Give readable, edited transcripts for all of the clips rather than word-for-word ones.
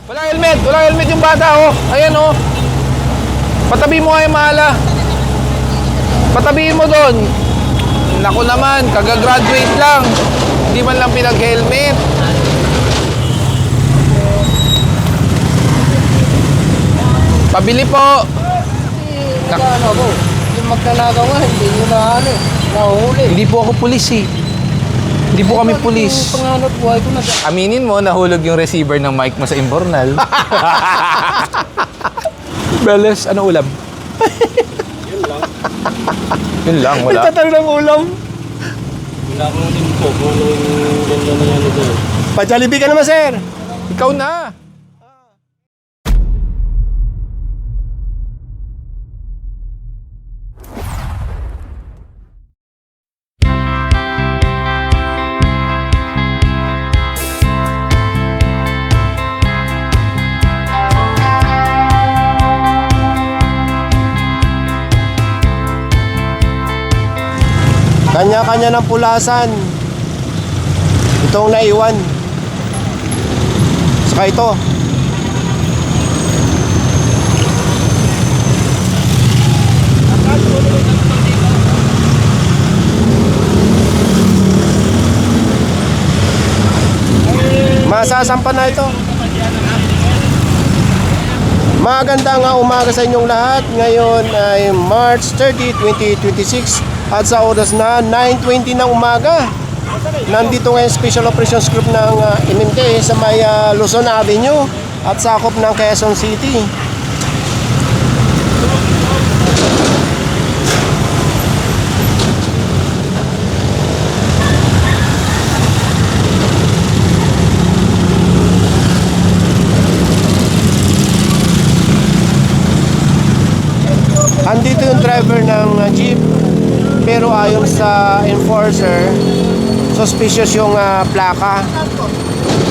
Walang helmet yung bata, oh. Ayan, oh. Patabi mo nga yung mahala. Patabihin mo doon. Naku naman, kagagraduate lang. Hindi man lang pinag-helmet. Pabili po. Ano po? Yung magnanakaw nga, hindi nyo na nahuhuli. Hindi po ako pulis eh. Hindi po kami pulis. Yung panganap buhay ko na. Aminin mo, nahulog yung receiver ng mic mo sa Imbornal. Beles, ano ulam? Yun lang, wala. Nagtatanong ng ulam. Wala akong info kung ano yung ganda na ano doon. Pa-Jollibee ka naman, sir. Ikaw na. Kanya-kanya ng pulasan. Itong naiwan. Saka ito. Masasampa na ito. Magandang umaga sa inyong lahat. Ngayon ay March 30, 2026 at sa oras na 9:20 ng umaga. Nandito ngayon Special Operations Group ng MMK sa may Luzon Avenue at sakop ng Quezon City. Andito yung driver ng jeep, pero ayon sa enforcer, suspicious yung plaka.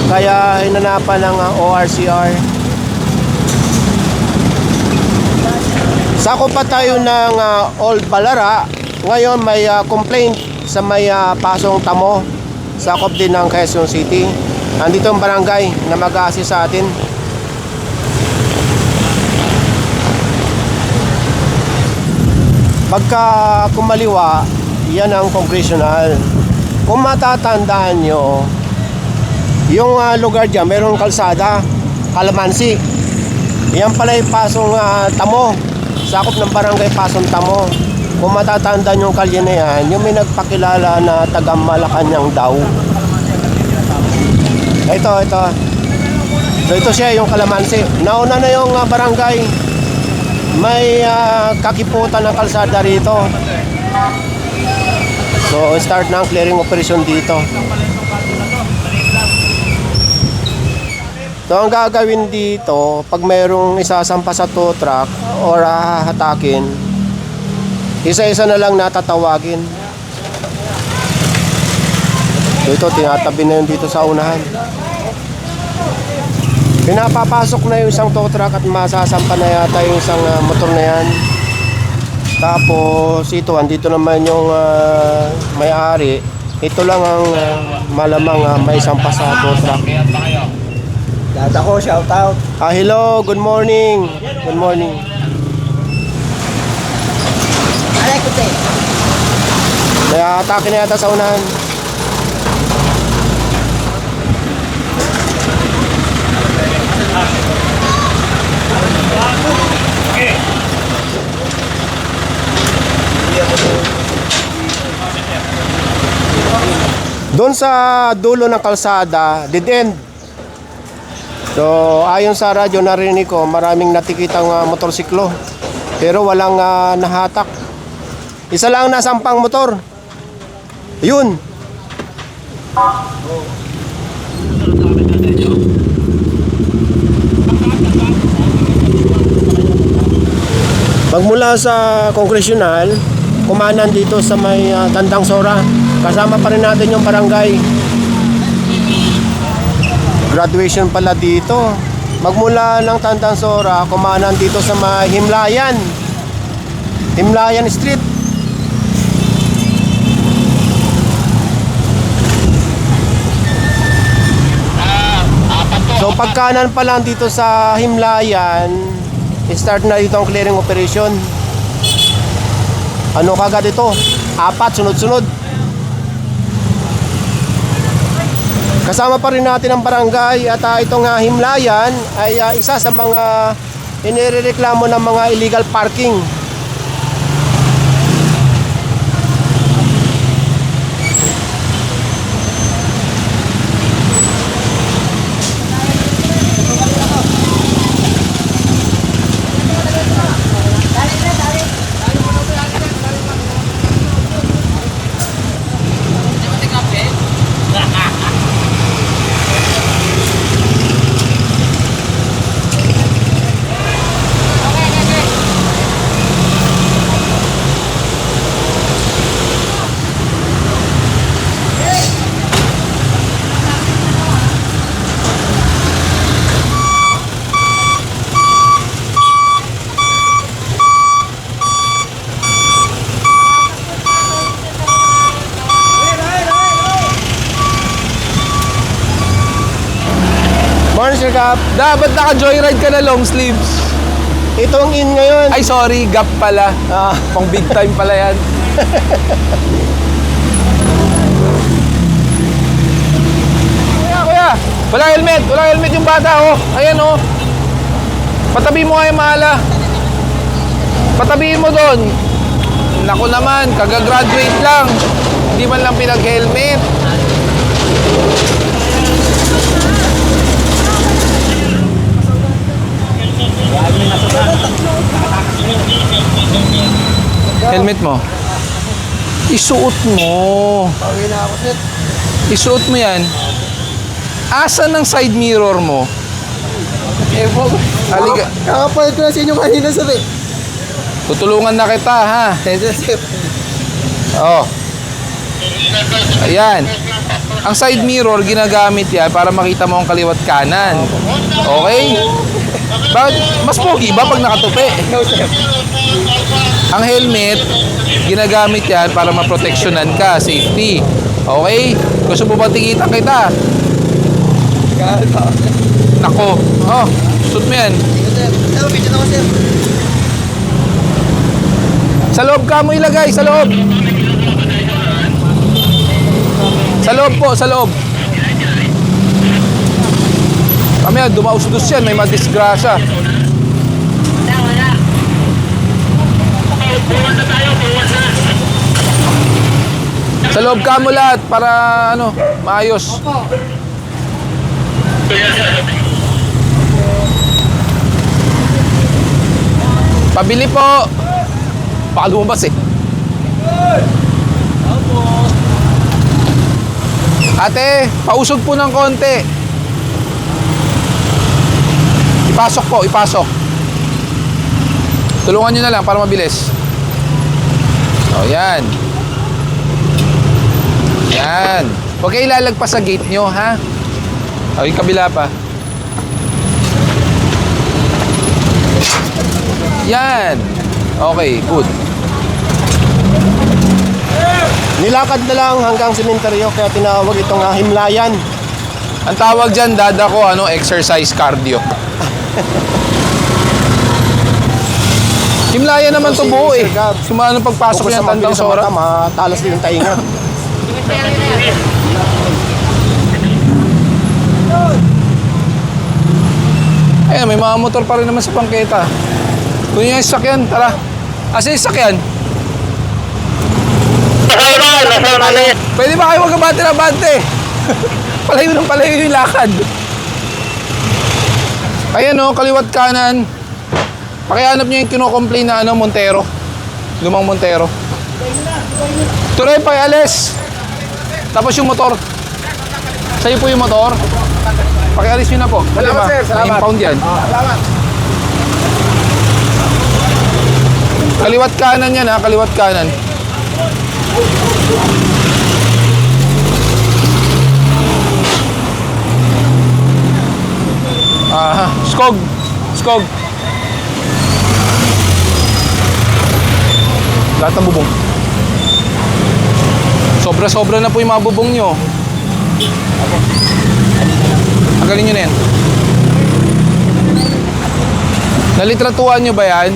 Kaya hinanapan ng ORCR. Sakop pa tayo ng Old Balara. Ngayon may complaint sa may Pasong Tamo. Sakop din ng Quezon City. Andito ang barangay na mag-assist sa atin. Pagka kumaliwa, yan ang congressional. Kung matatandaan nyo, yung lugar dyan, mayroong kalsada, Calamansi. Yan pala yung Pasong Tamo, sakop ng barangay Pasong Tamo. Kung matatandaan yung kalye na yan, yung may nagpakilala na taga Malacanang daw. Ito. So ito siya, yung Calamansi. Nauna na yung barangay. May kakiputan ng kalsada rito. So start na ang clearing operation dito. So ang gagawin dito, pag mayroong isasampa sa tow truck or hahatakin, isa-isa na lang natatawagin. So ito, tinatabi na yun dito sa unahan. Pinapapasok na yung isang tow truck at masasampa na yata yung isang motor na yan. Tapos ito, andito naman yung may-ari. Ito lang ang malamang may sampa sa tow truck. Data ko, shout out. Hello, good morning. Good morning. Kaya atake na yata sa unahan. Doon sa dulo ng kalsada, dead end. So, ayon sa radyo narinig ko, maraming natikitang motorsiklo. Pero walang nahatak. Isa lang nasampang motor. Yun. Pagmula sa congressional, kumanan dito sa may Tandang Sora. Kasama pa rin natin yung barangay. Graduation pala dito. Magmula ng Tandang Sora, kumanan dito sa may Himlayan Street. Apat to. So pagkanan pa lang dito sa Himlayan, start na dito ang clearing operation. Ano kagad ito? 4 sunod-sunod. Kasama pa rin natin ang barangay at itong Himlayan ay isa sa mga inireklamo ng mga illegal parking. Morning, Sir Gap. Dapat naka-joyride ka na long sleeves. Ito ang in ngayon. Ay, sorry, gap pala. Pang big time pala yan. Kuya, walang helmet. Walang helmet yung bata, oh. Ayan, oh. Patabi mo nga yung mahala. Patabihin mo doon. Naku naman, kagagraduate lang. Hindi man lang pinag-helmet. Helmet mo. Isuot mo. Pawin na ako, sir. Isuot mo yan. Asan ang side mirror mo? Halika. Kakapalit ko na sa inyo kanina, sir. Tutulungan na kita, ha? Sir. Oh. Ayan. Ang side mirror, ginagamit yan para makita mo ang kaliwat kanan. Okay? Bakit? Mas pogi ba pag nakatupi? No, sir. Ang helmet, ginagamit yan para maproteksyonan ka, safety. Okay? Gusto mo ba tikitan kita? Nako. Oh, suot mo yan. Sir, video na ako, sir. Sa loob ka mo ilagay, sa loob. Sa loob po, sa loob. Mamaya, dumausdos yan, may madisgrasya. Sa loob ka mo lahat para ano, maayos. Pabili po. Baka lumabas eh. Ate, pausog po ng konti. Ipasok po, ipasok. Tulungan nyo na lang para mabilis. O, yan. Yan. Huwag kayo ilalagpas sa gate nyo, ha? O, yung kabila pa. Yan. Okay, good. Nilakad na lang hanggang sementeryo kaya tinawag itong Himlayan. Ang tawag dyan, dada ko, ano, exercise cardio. Himlaya naman to buo eh. Sumano pagpasok niya Tandang Sora. Matalas din yung tainga. Ayan, may mga motor pa rin naman sa pangketa. Kung yung sakyan, tara. Asa yung sakyan? Pwede ba kayo magkabante na bante? Palayo ng palayo yung lakad. Ayan o, kaliwat kanan. Pakihanap nyo yung kino-complain na ano, Montero. Lumang Montero. Tuloy pa, alis. Tapos yung motor. Sa'yo po yung motor. Pakialis nyo na po. Salamat, sir. Salamat. May impound yan. Salamat. Kaliwat kanan yan ha, kaliwat kanan. Aha, skog. Skog. Lahat ng bubong. Sobra-sobra na po yung mga bubong nyo. Tanggalin nyo na yan. Nalitratuan nyo ba yan?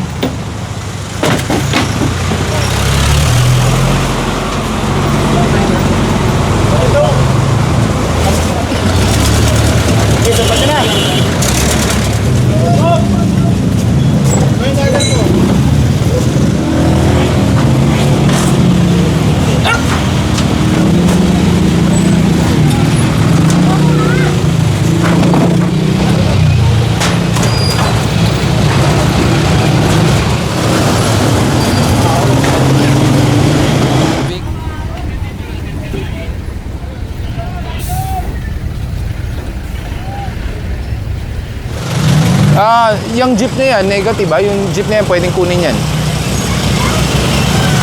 Yung jeep na yan, negative ba? Yung jeep na yan, pwedeng kunin yan.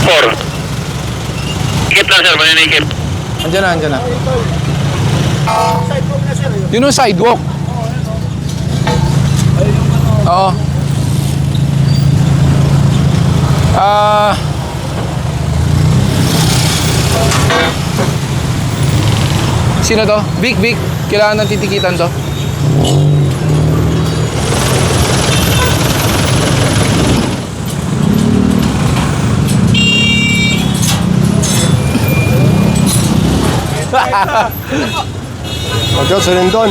4. Ikip lang sir, maninikip. Andyan na, andyan na. Yun yung sidewalk. Oo. Sino to? Vic, Vic. Kailangan ng titikitan to. Motor, Serendon.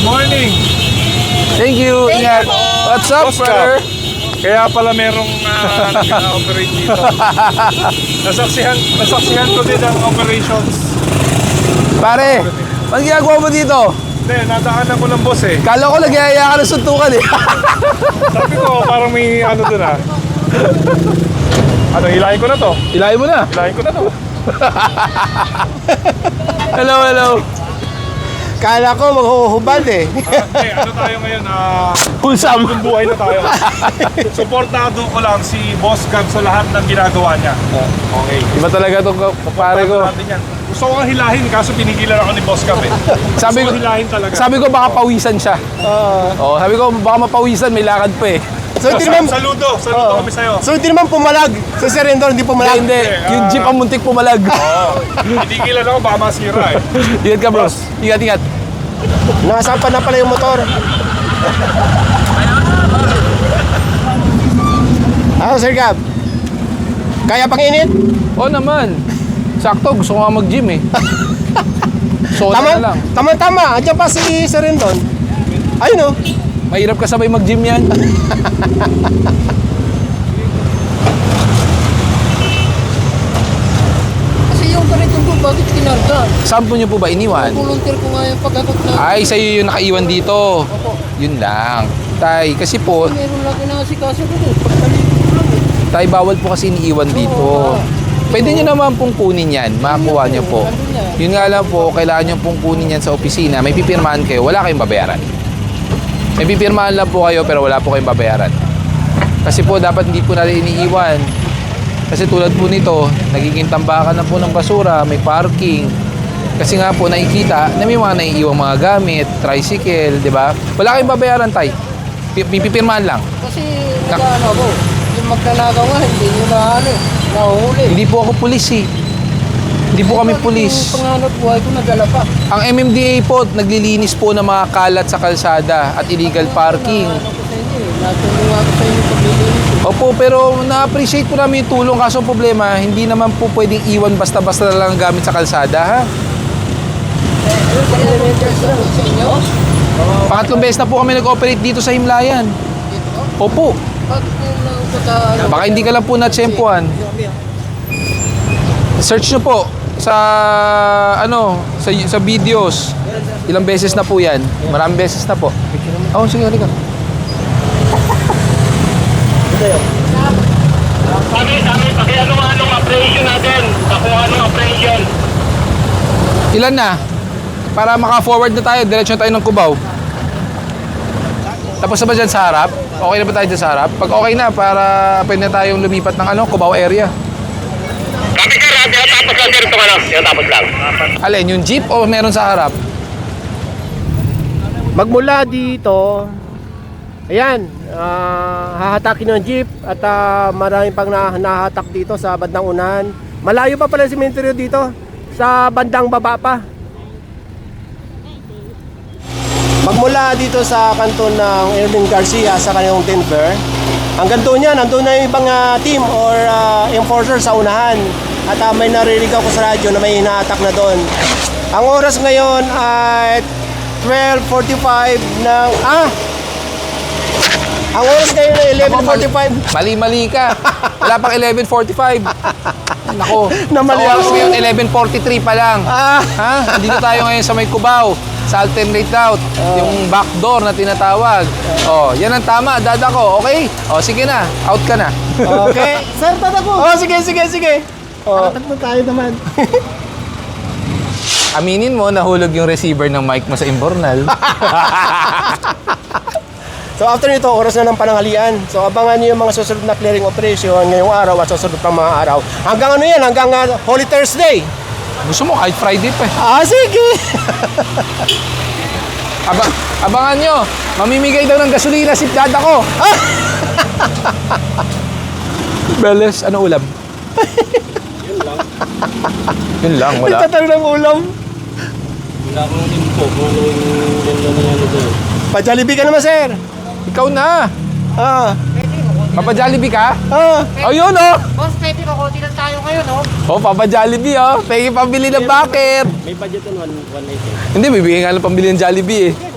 Morning! Thank you. Ingat. What's up, Boss Cap. brother? Kaya pala merong nag-operate dito. Nasaksihan ko din ang operations. Pare, ano ginagawa mo dito? Hindi, nadaanan ko ng boss eh. Kala ko nagyayaya ka ng suntukan eh. Sabi ko, parang may ano dun ah. Ano, hilahin ko na to. Ilahin mo na. Hilahin ko na to. Hello, hello. Kala ko maghuhubad eh. Hindi, ano tayo ngayon? Wholesome. Bagong buhay na tayo. Supportado ko lang si Boss Gab sa lahat ng ginagawa niya. Okay. Iba talaga itong pare ko. Supportado natin yan. Gusto ko nga hilahin, kaso pinigilan ako ni Boss Gab eh. Sabi ko, Gusto ko hilahin talaga. sabi ko baka pawisan siya. Oh, sabi ko baka mapawisan, may lakad pa eh. So hindi naman, Saludo kami sa'yo. so hindi naman pumalag. So Serendon hindi pumalag. Hindi, yung jeep ang muntik pumalag. Pinigilan ako, baka masira eh. Ingat ka, bros. Ingat, ingat. Nasampan na pala yung motor. Ano, Sir Gab? Kaya pang init? Oo naman. Sakto, gusto ko nga mag-gym eh. Soda na lang. Tama. Andiyan pa si Serendon. Ayun oh. Mahirap ka sabay mag-gym yan. Kasi yung ganito po, bakit kinarga? Sampo nyo po ba iniwan? Volunteer ko nga yung pag-abot na. Ay, sa'yo yung nakaiwan dito. Yun lang. Tay, kasi po, Meron lang kinakasikaso ko doon. Pagkalito ko lang eh. tay, bawal po kasi iniiwan dito. Pwede nyo naman pong kunin yan. Makakuha nyo po. Yun nga lang po, kailangan nyo pong kunin yan sa opisina. May pipirmahan kayo, wala kayong babayaran. May pipirmahan lang po kayo, pero wala po kayong babayaran. Kasi po, dapat hindi po natin iniiwan. Kasi tulad po nito, nagiging tambakan na po ng basura, may parking. Kasi nga po, nakikita na may mga naiiwang mga gamit, tricycle, di ba? Wala kayong babayaran, tay. May pipirmahan lang. Kasi nag-ano ako, yung magnanagaw nga, hindi nyo na ano, nahuhuli. Hindi po ako pulis eh. Hindi po kami pulis. Yung panganap buhay ko nagala pa. Ang MMDA po, naglilinis po ng mga kalat sa kalsada at illegal parking. Ano ko sa inyo eh, natulungan ako sa inyo paglilinis eh. Opo, pero na-appreciate po namin yung tulong. Kaso ang problema, hindi naman po pwedeng iwan basta-basta na lang ang gamit sa kalsada, ha? Ano ba yung sa inyo? Pangatlong beses na po kami nag-operate dito sa Himlayan. Opo. Bakit yung nagpata... Baka hindi ka lang po na-tsempuan. Search nyo po sa sa videos. Ilang beses na po 'yan. Maraming beses na po. Oh, sige, halika. Sabi, anong operation natin? Anong operation? Ilan na? Para maka-forward na tayo, diretso tayo ng Cubao. Tapos na ba dyan sa harap? Okay na ba tayo dyan sa harap? Pag okay na, para pwede na tayong lumipat ng Cubao area. Sabi sir, tapos lang sir itong ano? Yung tapos lang. Alin, yung jeep o meron sa harap? Magmula dito, ayan, hahatakin ng jeep at maraming pang nahatak dito sa bandang unahan. Malayo pa pala si cemetery dito, sa bandang baba pa. Magmula dito sa kanton ng Erwin Garcia sa kanyang Denver, hanggang doon yan, nandun na yung ibang team or enforcer sa unahan. At may narinig ako sa radyo na may hina-attack na doon. Ang oras ngayon ay 12:45 ng... Ang oras ngayon ay 11:45. Mali-mali ka. Wala pang 11:45. Nako. Namali Sa oras ako. ngayon, 11:43 pa lang. Ha? Dito tayo ngayon sa may Cubao. Sa alternate route. Yung backdoor na tinatawag. Oh, yan ang tama. Dada ko. Okay? Oh, sige na. Out ka na. Okay. Sir, tatakbo. Oh, sige. Oh. Tatakbo tayo naman. Aminin mo, nahulog yung receiver ng mic mo sa Imbornal. So after nito, oras na ng pananghalian. So abangan niyo yung mga susunod na clearing operation ngayong araw at susunod pang mga araw. Hanggang ano yan? Hanggang Holy Thursday. Gusto mo kahit Friday pa eh. Sige. Abangan nyo. Mamimigay daw ng gasolina si dada ko. Beles, ano ulam? Yun lang, wala. Tatanong ng ulam. Pa-Jollibee ka naman, sir. Ikaw na. Papa Jollibee ka? Ah. Ayun oh. Boss, pwede ka konti lang tayo ngayon, oh. Oh, Papa Jollibee oh. Pwede pambili ng bucket. May budget on 180. Hindi, bibigyan nga lang pambili ng Jollibee eh. Hindi,